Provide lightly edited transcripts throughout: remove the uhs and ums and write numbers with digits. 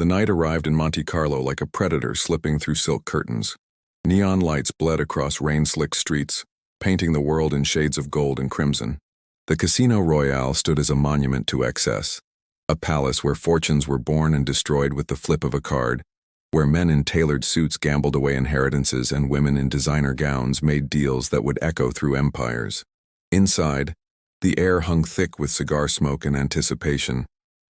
The night arrived in Monte Carlo like a predator slipping through silk curtains. Neon lights bled across rain-slicked streets, painting the world in shades of gold and crimson. The Casino Royale stood as a monument to excess, a palace where fortunes were born and destroyed with the flip of a card, where men in tailored suits gambled away inheritances and women in designer gowns made deals that would echo through empires. Inside, the air hung thick with cigar smoke and anticipation.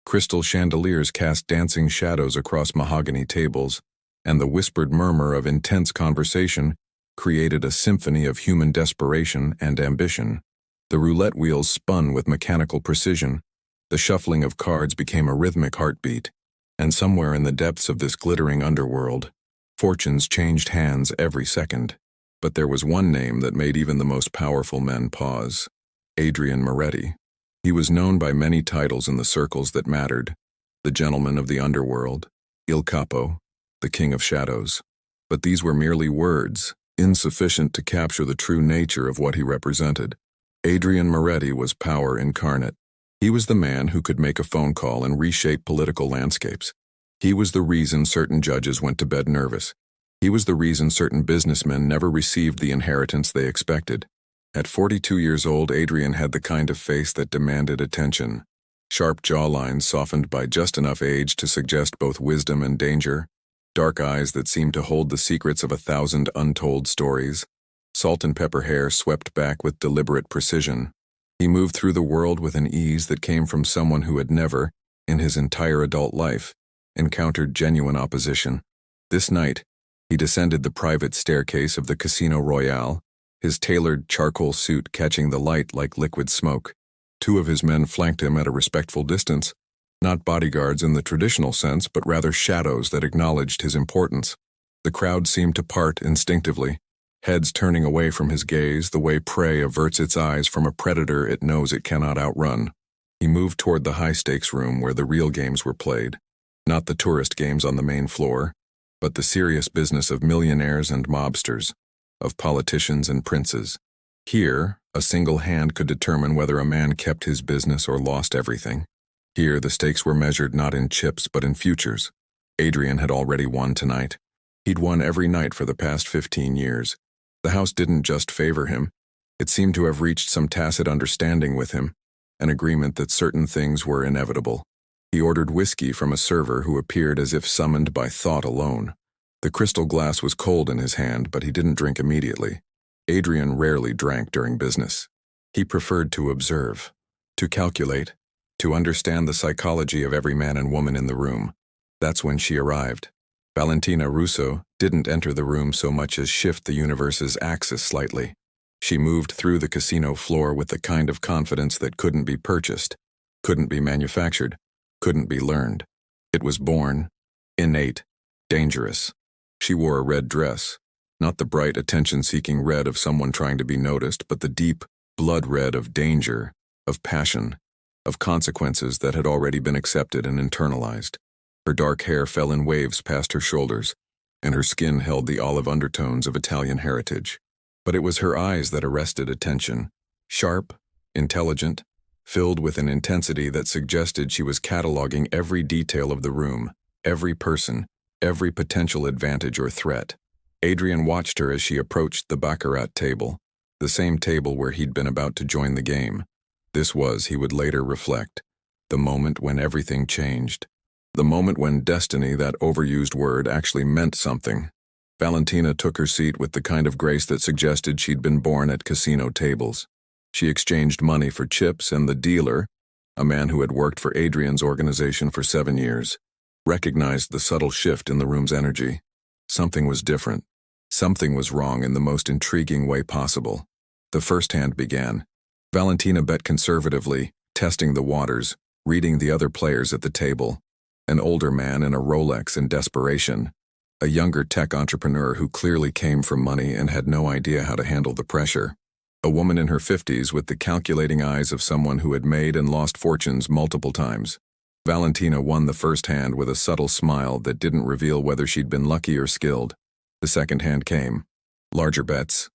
Crystal chandeliers cast dancing shadows across mahogany tables, and the whispered murmur of intense conversation created a symphony of human desperation and ambition. The roulette wheels spun with mechanical precision. The shuffling of cards became a rhythmic heartbeat, and somewhere in the depths of this glittering underworld, fortunes changed hands every second. But there was one name that made even the most powerful men pause: Adrian Moretti. He was known by many titles in the circles that mattered: the gentleman of the underworld, Il Capo, the king of shadows. But these were merely words, insufficient to capture the true nature of what he represented. Adrian Moretti was power incarnate. He was the man who could make a phone call and reshape political landscapes. He was the reason certain judges went to bed nervous. He was the reason certain businessmen never received the inheritance they expected. At 42 years old, Adrian had the kind of face that demanded attention. Sharp jawlines softened by just enough age to suggest both wisdom and danger. Dark eyes that seemed to hold the secrets of 1,000 untold stories. Salt and pepper hair swept back with deliberate precision. He moved through the world with an ease that came from someone who had never, in his entire adult life, encountered genuine opposition. This night, he descended the private staircase of the Casino Royale, his tailored charcoal suit catching the light like liquid smoke. Two of his men flanked him at a respectful distance, not bodyguards in the traditional sense, but rather shadows that acknowledged his importance. The crowd seemed to part instinctively, heads turning away from his gaze the way prey averts its eyes from a predator it knows it cannot outrun. He moved toward the high-stakes room where the real games were played, not the tourist games on the main floor, but the serious business of millionaires and mobsters, of politicians and princes. Here, a single hand could determine whether a man kept his business or lost everything. Here, the stakes were measured not in chips but in futures. Adrian had already won tonight. He'd won every night for the past 15 years. The house didn't just favor him. It seemed to have reached some tacit understanding with him, an agreement that certain things were inevitable. He ordered whiskey from a server who appeared as if summoned by thought alone. The crystal glass was cold in his hand, but he didn't drink immediately. Adrian rarely drank during business. He preferred to observe, to calculate, to understand the psychology of every man and woman in the room. That's when she arrived. Valentina Russo didn't enter the room so much as shift the universe's axis slightly. She moved through the casino floor with the kind of confidence that couldn't be purchased, couldn't be manufactured, couldn't be learned. It was born, innate, dangerous. She wore a red dress, not the bright attention-seeking red of someone trying to be noticed, but the deep, blood red of danger, of passion, of consequences that had already been accepted and internalized. Her dark hair fell in waves past her shoulders, and her skin held the olive undertones of Italian heritage. But it was her eyes that arrested attention, sharp, intelligent, filled with an intensity that suggested she was cataloging every detail of the room, every person, every potential advantage or threat. Adrian watched her as she approached the baccarat table, the same table where he'd been about to join the game. This was, he would later reflect, the moment when everything changed. The moment when destiny, that overused word, actually meant something. Valentina took her seat with the kind of grace that suggested she'd been born at casino tables. She exchanged money for chips, and the dealer, a man who had worked for Adrian's organization for 7 years, recognized the subtle shift in the room's energy. Something was different. Something was wrong in the most intriguing way possible. The first hand began. Valentina bet conservatively, testing the waters, reading the other players at the table. An older man in a Rolex in desperation. A younger tech entrepreneur who clearly came from money and had no idea how to handle the pressure. A woman in her 50s with the calculating eyes of someone who had made and lost fortunes multiple times. Valentina won the first hand with a subtle smile that didn't reveal whether she'd been lucky or skilled. The second hand came. Larger bets.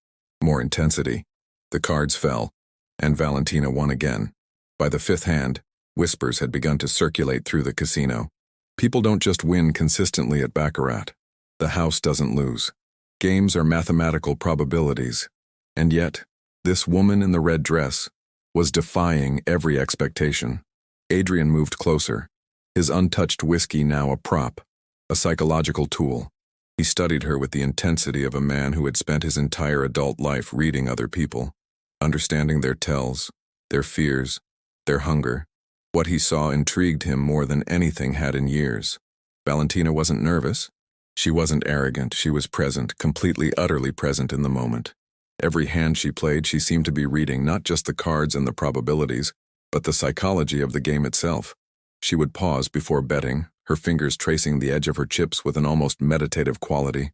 More intensity. The cards fell, and Valentina won again. By the fifth hand, whispers had begun to circulate through the casino. People don't just win consistently at baccarat. The house doesn't lose. Games are mathematical probabilities. And yet, this woman in the red dress was defying every expectation. Adrian moved closer, his untouched whiskey now a prop, a psychological tool. He studied her with the intensity of a man who had spent his entire adult life reading other people, understanding their tells, their fears, their hunger. What he saw intrigued him more than anything had in years. Valentina wasn't nervous. She wasn't arrogant. She was present, completely, utterly present in the moment. Every hand she played, she seemed to be reading not just the cards and the probabilities, but the psychology of the game itself. She would pause before betting, her fingers tracing the edge of her chips with an almost meditative quality,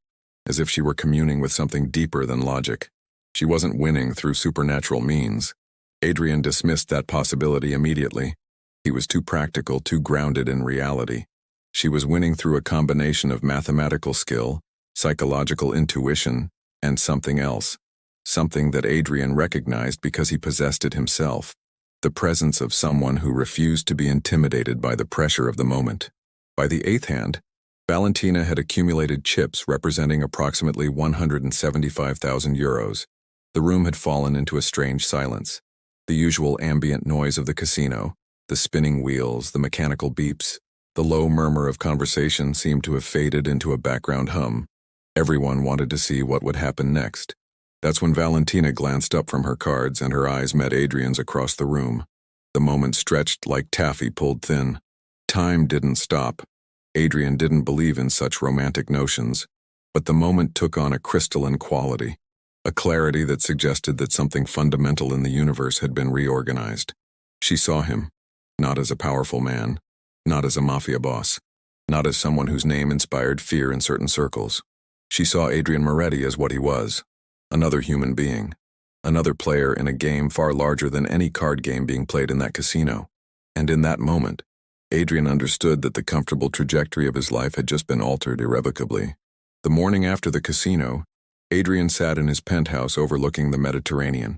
as if she were communing with something deeper than logic. She wasn't winning through supernatural means. Adrian dismissed that possibility immediately. He was too practical, too grounded in reality. She was winning through a combination of mathematical skill, psychological intuition, and something else. Something that Adrian recognized because he possessed it himself. The presence of someone who refused to be intimidated by the pressure of the moment. By the eighth hand, Valentina had accumulated chips representing approximately 175,000 euros. The room had fallen into a strange silence. The usual ambient noise of the casino, the spinning wheels, the mechanical beeps, the low murmur of conversation seemed to have faded into a background hum. Everyone wanted to see what would happen next. That's when Valentina glanced up from her cards and her eyes met Adrian's across the room. The moment stretched like taffy pulled thin. Time didn't stop. Adrian didn't believe in such romantic notions, but the moment took on a crystalline quality, a clarity that suggested that something fundamental in the universe had been reorganized. She saw him, not as a powerful man, not as a mafia boss, not as someone whose name inspired fear in certain circles. She saw Adrian Moretti as what he was, another human being, another player in a game far larger than any card game being played in that casino. And in that moment, Adrian understood that the comfortable trajectory of his life had just been altered irrevocably. The morning after the casino, Adrian sat in his penthouse overlooking the Mediterranean.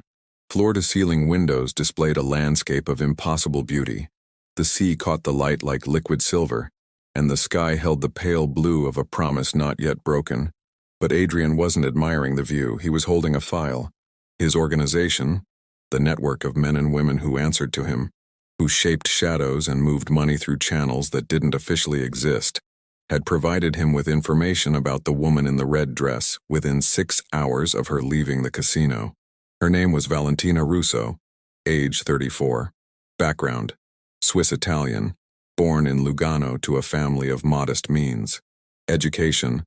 Floor-to-ceiling windows displayed a landscape of impossible beauty. The sea caught the light like liquid silver, and the sky held the pale blue of a promise not yet broken. But Adrian wasn't admiring the view, he was holding a file. His organization, the network of men and women who answered to him, who shaped shadows and moved money through channels that didn't officially exist, had provided him with information about the woman in the red dress within 6 hours of her leaving the casino. Her name was Valentina Russo, age 34. Background: Swiss-Italian, born in Lugano to a family of modest means. Education: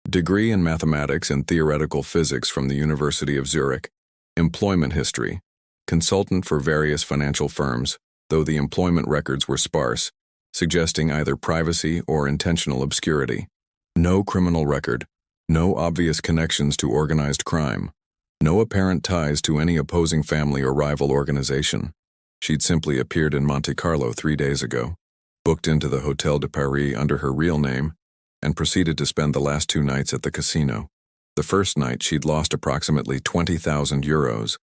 degree in mathematics and theoretical physics from the University of Zurich. Employment history: consultant for various financial firms, though the employment records were sparse, suggesting either privacy or intentional obscurity. No criminal record, no obvious connections to organized crime, no apparent ties to any opposing family or rival organization. She'd simply appeared in Monte Carlo 3 days ago, booked into the Hotel de Paris under her real name, and proceeded to spend the last 2 nights at the casino. The first night she'd lost approximately 20,000 euros.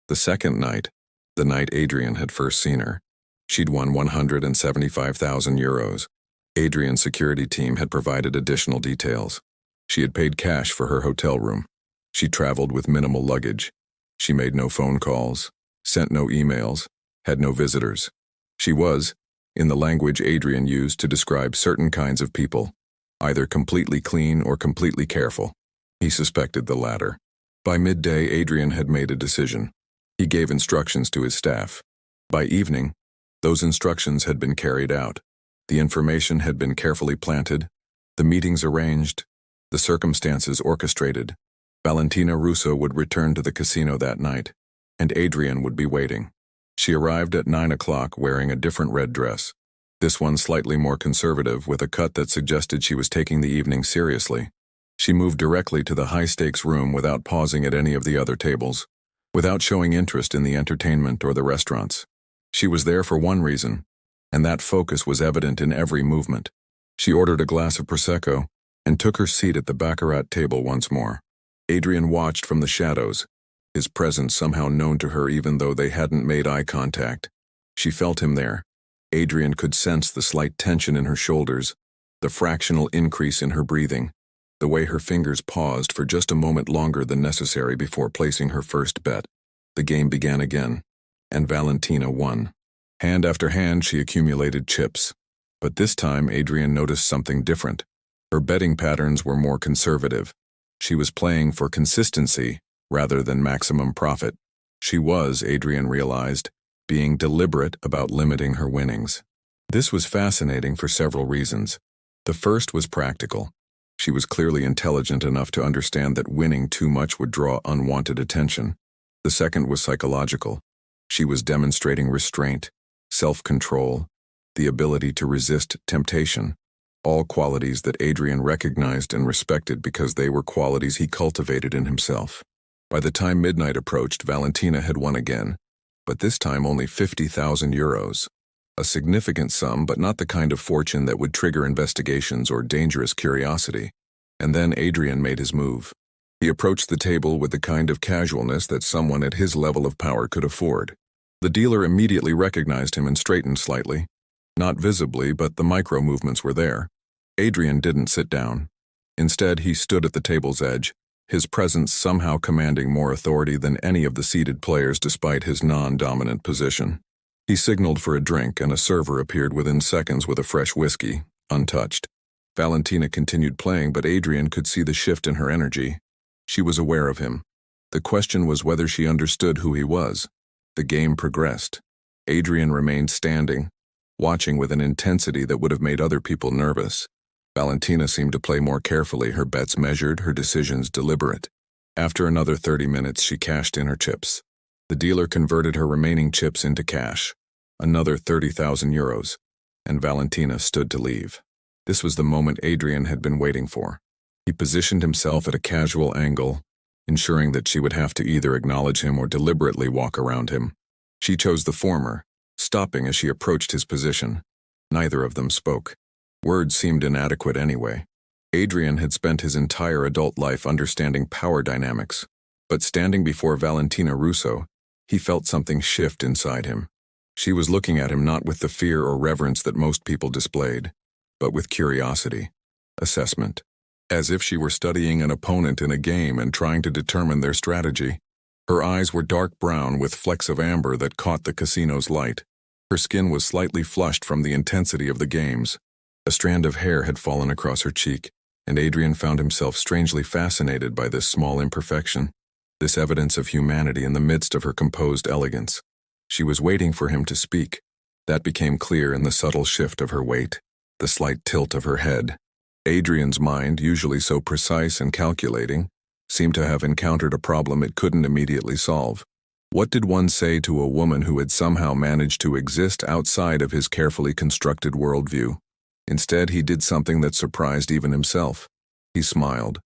The second night, the night Adrian had first seen her, she'd won 175,000 euros. Adrian's security team had provided additional details. She had paid cash for her hotel room. She traveled with minimal luggage. She made no phone calls, sent no emails, had no visitors. She was, in the language Adrian used to describe certain kinds of people, either completely clean or completely careful. He suspected the latter. By midday, Adrian had made a decision. He gave instructions to his staff. By evening, those instructions had been carried out. The information had been carefully planted, the meetings arranged, the circumstances orchestrated. Valentina Russo would return to the casino that night, and Adrian would be waiting. She arrived at 9 o'clock wearing a different red dress, this one slightly more conservative with a cut that suggested she was taking the evening seriously. She moved directly to the high-stakes room without pausing at any of the other tables, without showing interest in the entertainment or the restaurants. She was there for one reason, and that focus was evident in every movement. She ordered a glass of Prosecco and took her seat at the baccarat table once more. Adrian watched from the shadows, his presence somehow known to her even though they hadn't made eye contact. She felt him there. Adrian could sense the slight tension in her shoulders, The fractional increase in her breathing, the way her fingers paused for just a moment longer than necessary before placing her first bet. The game began again, and Valentina won. Hand after hand, she accumulated chips. But this time, Adrian noticed something different. Her betting patterns were more conservative. She was playing for consistency rather than maximum profit. She was, Adrian realized, being deliberate about limiting her winnings. This was fascinating for several reasons. The first was practical. She was clearly intelligent enough to understand that winning too much would draw unwanted attention. The second was psychological. She was demonstrating restraint, self-control, the ability to resist temptation, all qualities that Adrian recognized and respected because they were qualities he cultivated in himself. By the time midnight approached, Valentina had won again, but this time only 50,000 euros. A significant sum, but not the kind of fortune that would trigger investigations or dangerous curiosity. And then Adrian made his move. He approached the table with the kind of casualness that someone at his level of power could afford. The dealer immediately recognized him and straightened slightly. Not visibly, but the micro-movements were there. Adrian didn't sit down. Instead, he stood at the table's edge, his presence somehow commanding more authority than any of the seated players despite his non-dominant position. He signaled for a drink, and a server appeared within seconds with a fresh whiskey, untouched. Valentina continued playing, but Adrian could see the shift in her energy. She was aware of him. The question was whether she understood who he was. The game progressed. Adrian remained standing, watching with an intensity that would have made other people nervous. Valentina seemed to play more carefully, her bets measured, her decisions deliberate. After another 30 minutes, she cashed in her chips. The dealer converted her remaining chips into cash, another 30,000 euros, and Valentina stood to leave. This was the moment Adrian had been waiting for. He positioned himself at a casual angle, ensuring that she would have to either acknowledge him or deliberately walk around him. She chose the former, stopping as she approached his position. Neither of them spoke. Words seemed inadequate anyway. Adrian had spent his entire adult life understanding power dynamics, but standing before Valentina Russo, he felt something shift inside him. She was looking at him not with the fear or reverence that most people displayed, but with curiosity, assessment, as if she were studying an opponent in a game and trying to determine their strategy. Her eyes were dark brown with flecks of amber that caught the casino's light. Her skin was slightly flushed from the intensity of the games. A strand of hair had fallen across her cheek, and Adrian found himself strangely fascinated by this small imperfection, this evidence of humanity in the midst of her composed elegance. She was waiting for him to speak. That became clear in the subtle shift of her weight, the slight tilt of her head. Adrian's mind, usually so precise and calculating, seemed to have encountered a problem it couldn't immediately solve. What did one say to a woman who had somehow managed to exist outside of his carefully constructed worldview? Instead, he did something that surprised even himself. He smiled.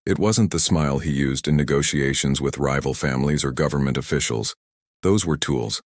It wasn't the smile he used in negotiations with rival families or government officials. Those were tools,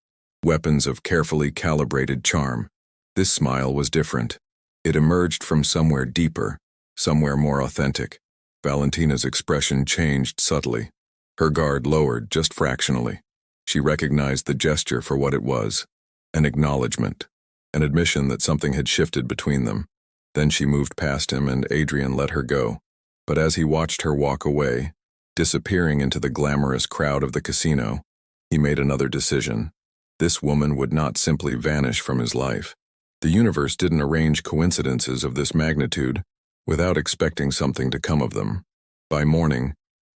weapons of carefully calibrated charm. This smile was different. It emerged from somewhere deeper, somewhere more authentic. Valentina's expression changed subtly. Her guard lowered just fractionally. She recognized the gesture for what it was, an acknowledgement, an admission that something had shifted between them. Then she moved past him and Adrian let her go. But as he watched her walk away, disappearing into the glamorous crowd of the casino, he made another decision. This woman would not simply vanish from his life. The universe didn't arrange coincidences of this magnitude without expecting something to come of them. By morning,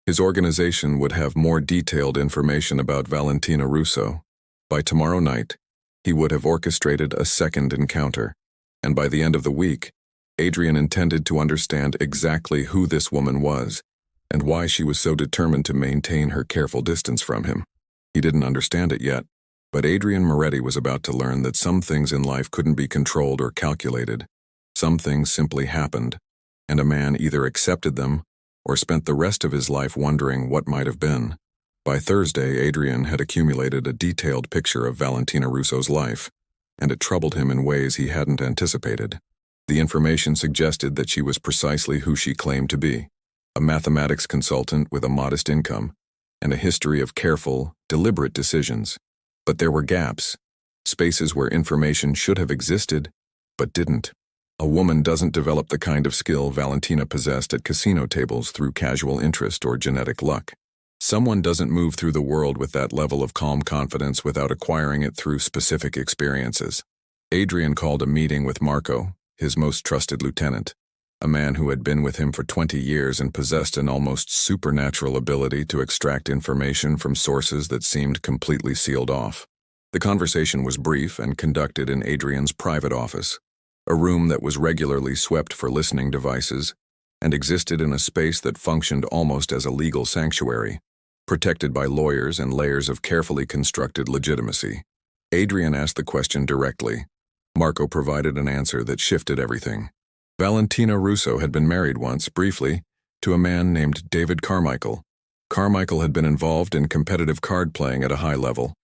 his organization would have more detailed information about Valentina Russo. By tomorrow night, he would have orchestrated a second encounter. And by the end of the week, Adrian intended to understand exactly who this woman was and why she was so determined to maintain her careful distance from him. He didn't understand it yet, but Adrian Moretti was about to learn that some things in life couldn't be controlled or calculated. Some things simply happened, and a man either accepted them or spent the rest of his life wondering what might have been. By Thursday, Adrian had accumulated a detailed picture of Valentina Russo's life, and it troubled him in ways he hadn't anticipated. The information suggested that she was precisely who she claimed to be, a mathematics consultant with a modest income, and a history of careful, deliberate decisions. But there were gaps, spaces where information should have existed, but didn't. A woman doesn't develop the kind of skill Valentina possessed at casino tables through casual interest or genetic luck. Someone doesn't move through the world with that level of calm confidence without acquiring it through specific experiences. Adrian called a meeting with Marco, his most trusted lieutenant, a man who had been with him for 20 years and possessed an almost supernatural ability to extract information from sources that seemed completely sealed off. The conversation was brief and conducted in Adrian's private office, a room that was regularly swept for listening devices and existed in a space that functioned almost as a legal sanctuary, protected by lawyers and layers of carefully constructed legitimacy. Adrian asked the question directly. Marco provided an answer that shifted everything. Valentina Russo had been married once, briefly, to a man named David Carmichael. Carmichael had been involved in competitive card playing at a high level.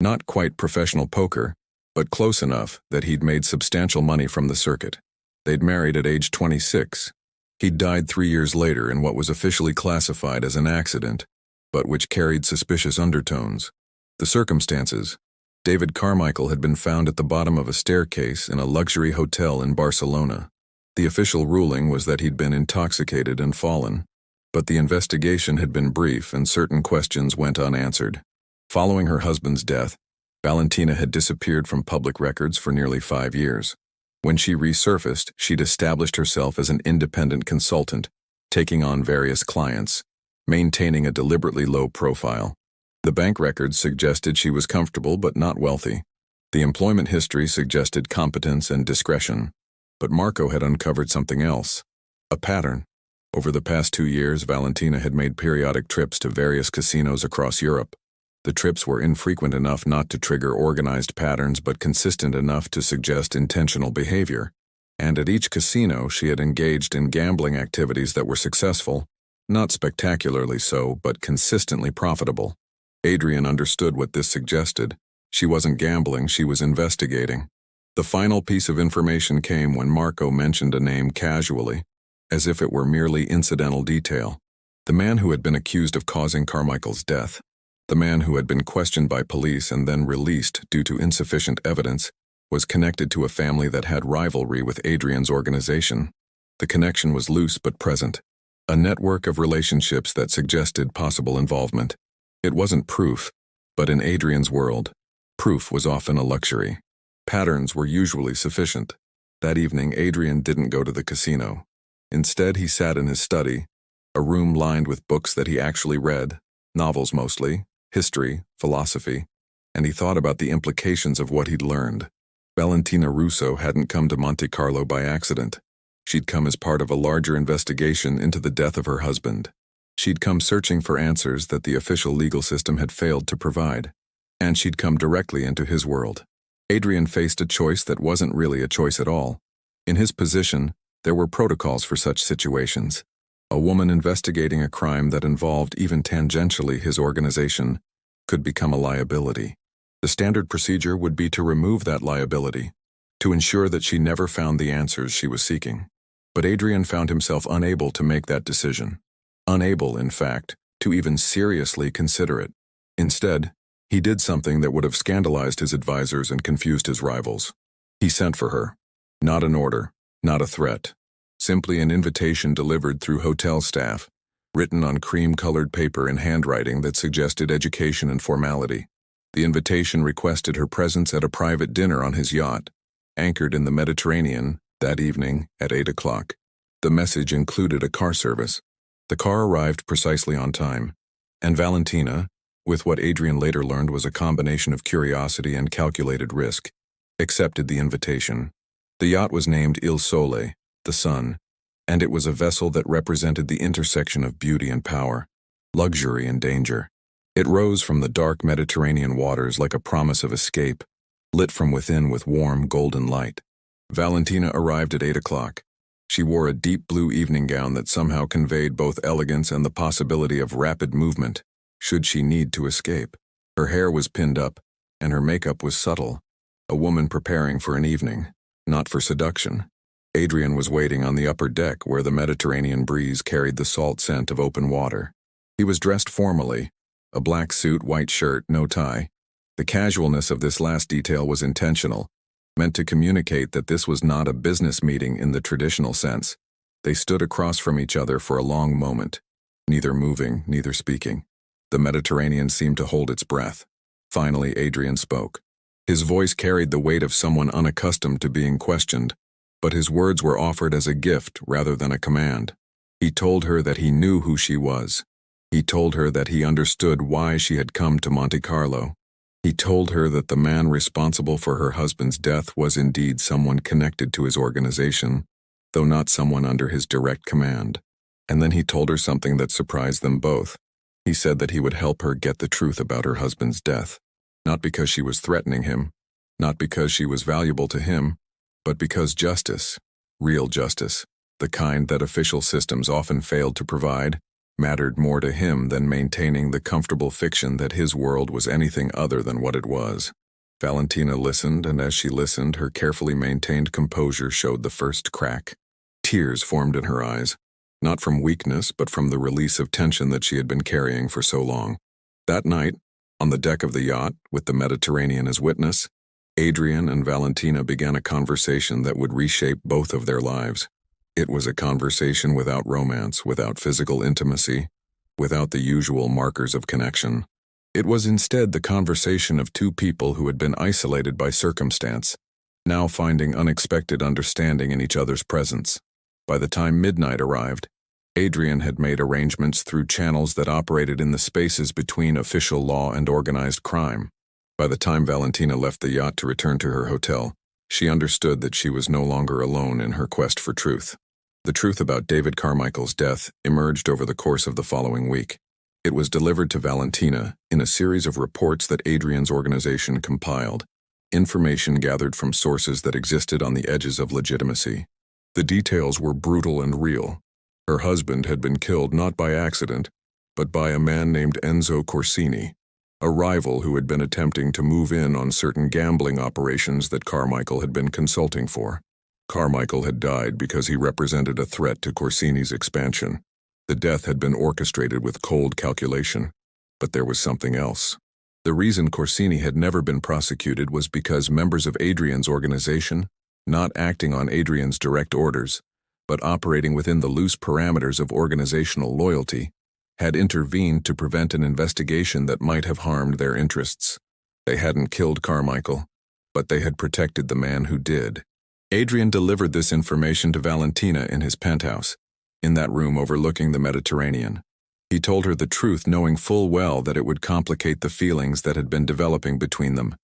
Not quite professional poker, but close enough that he'd made substantial money from the circuit. They'd married at age 26. He'd died 3 years later in what was officially classified as an accident, but which carried suspicious undertones. The circumstances: David Carmichael had been found at the bottom of a staircase in a luxury hotel in Barcelona. The official ruling was that he'd been intoxicated and fallen, but the investigation had been brief and certain questions went unanswered. Following her husband's death, Valentina had disappeared from public records for nearly 5 years. When she resurfaced, she'd established herself as an independent consultant, taking on various clients, maintaining a deliberately low profile. The bank records suggested she was comfortable but not wealthy. The employment history suggested competence and discretion. But Marco had uncovered something else, a pattern. Over the past 2 years, Valentina had made periodic trips to various casinos across Europe. The trips were infrequent enough not to trigger organized patterns but consistent enough to suggest intentional behavior. And at each casino, she had engaged in gambling activities that were successful, not spectacularly so, but consistently profitable. Adrian understood what this suggested. She wasn't gambling, she was investigating. The final piece of information came when Marco mentioned a name casually, as if it were merely incidental detail. The man who had been accused of causing Carmichael's death. The man who had been questioned by police and then released due to insufficient evidence was connected to a family that had rivalry with Adrian's organization. The connection was loose but present, a network of relationships that suggested possible involvement. It wasn't proof, but in Adrian's world, proof was often a luxury. Patterns were usually sufficient. That evening, Adrian didn't go to the casino. Instead, he sat in his study, a room lined with books that he actually read, novels mostly, history, philosophy, and he thought about the implications of what he'd learned. Valentina Russo hadn't come to Monte Carlo by accident. She'd come as part of a larger investigation into the death of her husband. She'd come searching for answers that the official legal system had failed to provide. And she'd come directly into his world. Adrian faced a choice that wasn't really a choice at all. In his position, there were protocols for such situations. A woman investigating a crime that involved even tangentially his organization could become a liability. The standard procedure would be to remove that liability, to ensure that she never found the answers she was seeking. But Adrian found himself unable to make that decision. Unable, in fact, to even seriously consider it. Instead, he did something that would have scandalized his advisors and confused his rivals. He sent for her. Not an order, not a threat. Simply an invitation delivered through hotel staff, written on cream-colored paper in handwriting that suggested education and formality. The invitation requested her presence at a private dinner on his yacht, anchored in the Mediterranean, that evening at 8 o'clock. The message included a car service. The car arrived precisely on time, and Valentina, with what Adrian later learned was a combination of curiosity and calculated risk, accepted the invitation. The yacht was named Il Sole, the sun, and it was a vessel that represented the intersection of beauty and power, luxury and danger. It rose from the dark Mediterranean waters like a promise of escape, lit from within with warm, golden light. Valentina arrived at 8 o'clock. She wore a deep blue evening gown that somehow conveyed both elegance and the possibility of rapid movement, should she need to escape. Her hair was pinned up, and her makeup was subtle, a woman preparing for an evening, not for seduction. Adrian was waiting on the upper deck where the Mediterranean breeze carried the salt scent of open water. He was dressed formally, a black suit, white shirt, no tie. The casualness of this last detail was intentional, meant to communicate that this was not a business meeting in the traditional sense. They stood across from each other for a long moment, neither moving, neither speaking. The Mediterranean seemed to hold its breath. Finally, Adrian spoke. His voice carried the weight of someone unaccustomed to being questioned, but his words were offered as a gift rather than a command. He told her that he knew who she was. He told her that he understood why she had come to Monte Carlo. He told her that the man responsible for her husband's death was indeed someone connected to his organization, though not someone under his direct command. And then he told her something that surprised them both. He said that he would help her get the truth about her husband's death, not because she was threatening him, not because she was valuable to him, but because justice, real justice, the kind that official systems often failed to provide, mattered more to him than maintaining the comfortable fiction that his world was anything other than what it was. Valentina listened, and as she listened, her carefully maintained composure showed the first crack. Tears formed in her eyes, not from weakness but from the release of tension that she had been carrying for so long. That night, on the deck of the yacht, with the Mediterranean as witness, Adrian and Valentina began a conversation that would reshape both of their lives. It was a conversation without romance, without physical intimacy, without the usual markers of connection. It was instead the conversation of two people who had been isolated by circumstance, now finding unexpected understanding in each other's presence. By the time midnight arrived, Adrian had made arrangements through channels that operated in the spaces between official law and organized crime. By the time Valentina left the yacht to return to her hotel, she understood that she was no longer alone in her quest for truth. The truth about David Carmichael's death emerged over the course of the following week. It was delivered to Valentina in a series of reports that Adrian's organization compiled, information gathered from sources that existed on the edges of legitimacy. The details were brutal and real. Her husband had been killed not by accident, but by a man named Enzo Corsini, a rival who had been attempting to move in on certain gambling operations that Carmichael had been consulting for. Carmichael had died because he represented a threat to Corsini's expansion. The death had been orchestrated with cold calculation, but there was something else. The reason Corsini had never been prosecuted was because members of Adrian's organization, not acting on Adrian's direct orders, but operating within the loose parameters of organizational loyalty, had intervened to prevent an investigation that might have harmed their interests. They hadn't killed Carmichael, but they had protected the man who did. Adrian delivered this information to Valentina in his penthouse, in that room overlooking the Mediterranean. He told her the truth, knowing full well that it would complicate the feelings that had been developing between them,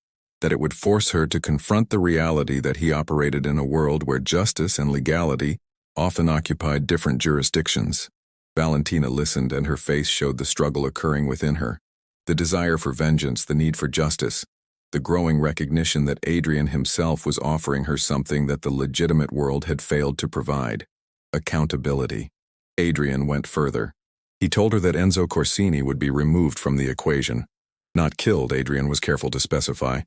that it would force her to confront the reality that he operated in a world where justice and legality often occupied different jurisdictions. Valentina listened, and her face showed the struggle occurring within her, the desire for vengeance, the need for justice, the growing recognition that Adrian himself was offering her something that the legitimate world had failed to provide: accountability. Adrian went further. He told her that Enzo Corsini would be removed from the equation. Not killed, Adrian was careful to specify,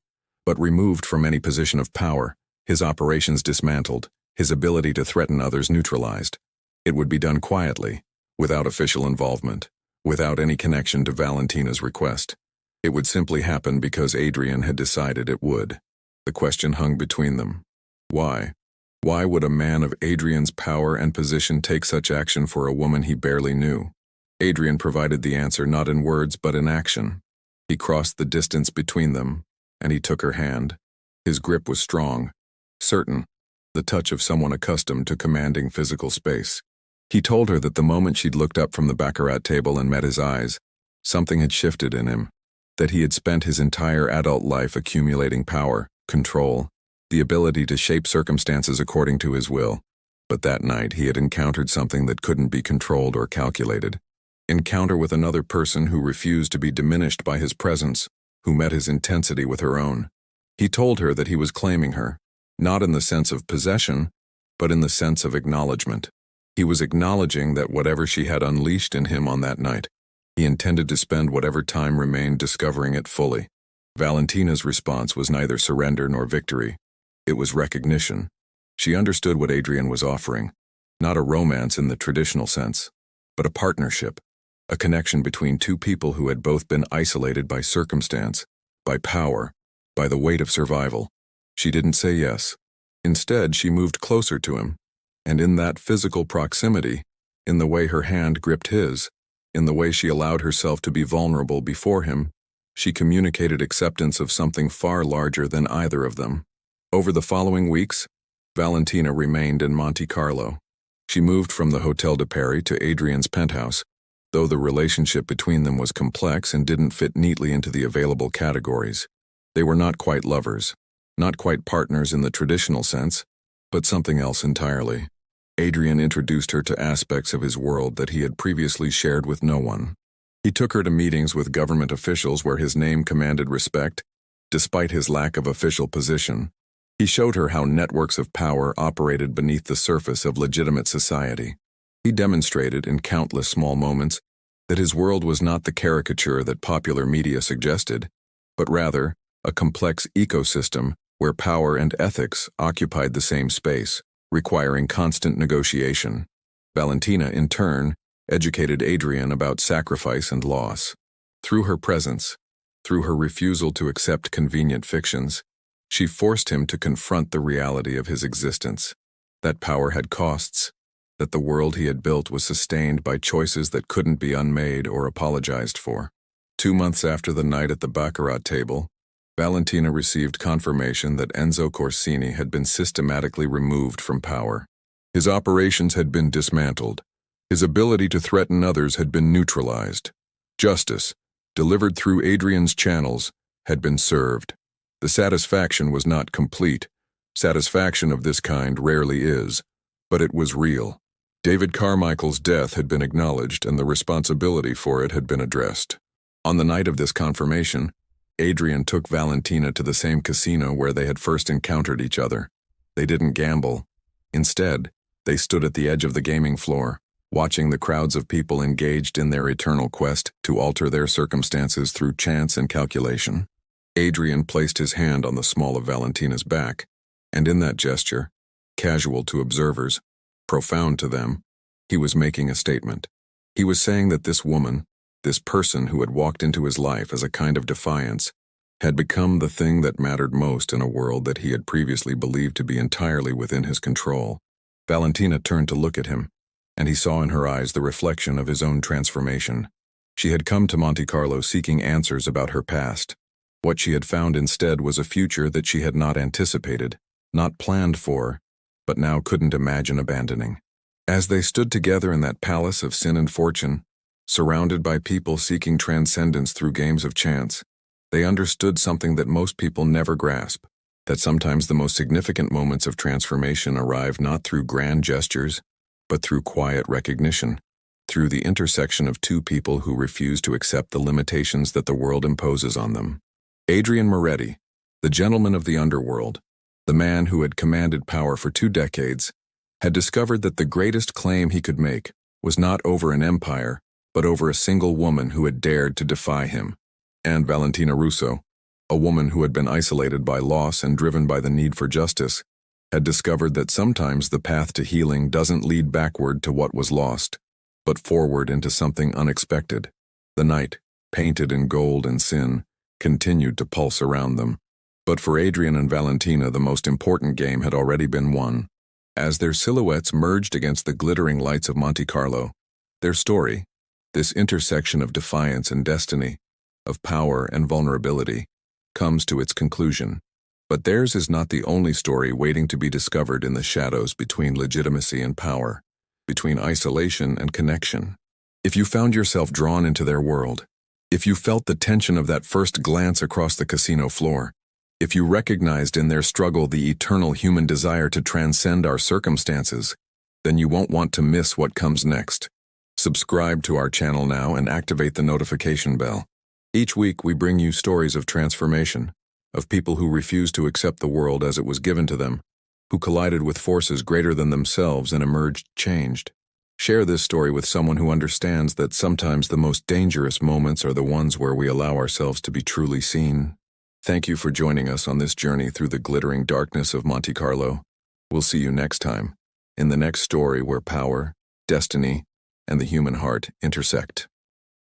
but removed from any position of power, his operations dismantled, his ability to threaten others neutralized. It would be done quietly, without official involvement, without any connection to Valentina's request. It would simply happen because Adrian had decided it would. The question hung between them. Why? Why would a man of Adrian's power and position take such action for a woman he barely knew? Adrian provided the answer not in words but in action. He crossed the distance between them, and he took her hand. His grip was strong, certain, the touch of someone accustomed to commanding physical space. He told her that the moment she'd looked up from the baccarat table and met his eyes, something had shifted in him, that he had spent his entire adult life accumulating power, control, the ability to shape circumstances according to his will. But that night he had encountered something that couldn't be controlled or calculated. Encounter with another person who refused to be diminished by his presence, who met his intensity with her own. He told her that he was claiming her, not in the sense of possession, but in the sense of acknowledgement. He was acknowledging that whatever she had unleashed in him on that night, he intended to spend whatever time remained discovering it fully. Valentina's response was neither surrender nor victory. It was recognition. She understood what Adrian was offering, not a romance in the traditional sense, but a partnership, a connection between two people who had both been isolated by circumstance, by power, by the weight of survival. She didn't say yes. Instead, she moved closer to him, and in that physical proximity, in the way her hand gripped his, in the way she allowed herself to be vulnerable before him, she communicated acceptance of something far larger than either of them. Over the following weeks, Valentina remained in Monte Carlo. She moved from the Hotel de Paris to Adrian's penthouse, though the relationship between them was complex and didn't fit neatly into the available categories. They were not quite lovers, not quite partners in the traditional sense, but something else entirely. Adrian introduced her to aspects of his world that he had previously shared with no one. He took her to meetings with government officials where his name commanded respect, despite his lack of official position. He showed her how networks of power operated beneath the surface of legitimate society. He demonstrated, in countless small moments, that his world was not the caricature that popular media suggested, but rather a complex ecosystem where power and ethics occupied the same space, requiring constant negotiation. Valentina, in turn, educated Adrian about sacrifice and loss. Through her presence, through her refusal to accept convenient fictions, she forced him to confront the reality of his existence, that power had costs, that the world he had built was sustained by choices that couldn't be unmade or apologized for. 2 months after the night at the baccarat table, Valentina received confirmation that Enzo Corsini had been systematically removed from power. His operations had been dismantled. His ability to threaten others had been neutralized. Justice, delivered through Adrian's channels, had been served. The satisfaction was not complete. Satisfaction of this kind rarely is, but it was real. David Carmichael's death had been acknowledged and the responsibility for it had been addressed. On the night of this confirmation, Adrian took Valentina to the same casino where they had first encountered each other. They didn't gamble. Instead, they stood at the edge of the gaming floor, watching the crowds of people engaged in their eternal quest to alter their circumstances through chance and calculation. Adrian placed his hand on the small of Valentina's back, and in that gesture, casual to observers, profound to them, he was making a statement. He was saying that this woman, this person who had walked into his life as a kind of defiance, had become the thing that mattered most in a world that he had previously believed to be entirely within his control. Valentina turned to look at him, and he saw in her eyes the reflection of his own transformation. She had come to Monte Carlo seeking answers about her past. What she had found instead was a future that she had not anticipated, not planned for, but now couldn't imagine abandoning. As they stood together in that palace of sin and fortune, surrounded by people seeking transcendence through games of chance, they understood something that most people never grasp, that sometimes the most significant moments of transformation arrive not through grand gestures, but through quiet recognition, through the intersection of two people who refuse to accept the limitations that the world imposes on them. Adrian Moretti, the gentleman of the underworld, the man who had commanded power for 2 decades, had discovered that the greatest claim he could make was not over an empire, but over a single woman who had dared to defy him. And Valentina Russo, a woman who had been isolated by loss and driven by the need for justice, had discovered that sometimes the path to healing doesn't lead backward to what was lost, but forward into something unexpected. The night, painted in gold and sin, continued to pulse around them. But for Adrian and Valentina, the most important game had already been won. As their silhouettes merged against the glittering lights of Monte Carlo, their story, this intersection of defiance and destiny, of power and vulnerability, comes to its conclusion. But theirs is not the only story waiting to be discovered in the shadows between legitimacy and power, between isolation and connection. If you found yourself drawn into their world, if you felt the tension of that first glance across the casino floor, if you recognized in their struggle the eternal human desire to transcend our circumstances, then you won't want to miss what comes next. Subscribe to our channel now and activate the notification bell. Each week we bring you stories of transformation, of people who refused to accept the world as it was given to them, who collided with forces greater than themselves and emerged changed. Share this story with someone who understands that sometimes the most dangerous moments are the ones where we allow ourselves to be truly seen. Thank you for joining us on this journey through the glittering darkness of Monte Carlo. We'll see you next time, in the next story where power, destiny, and the human heart intersect.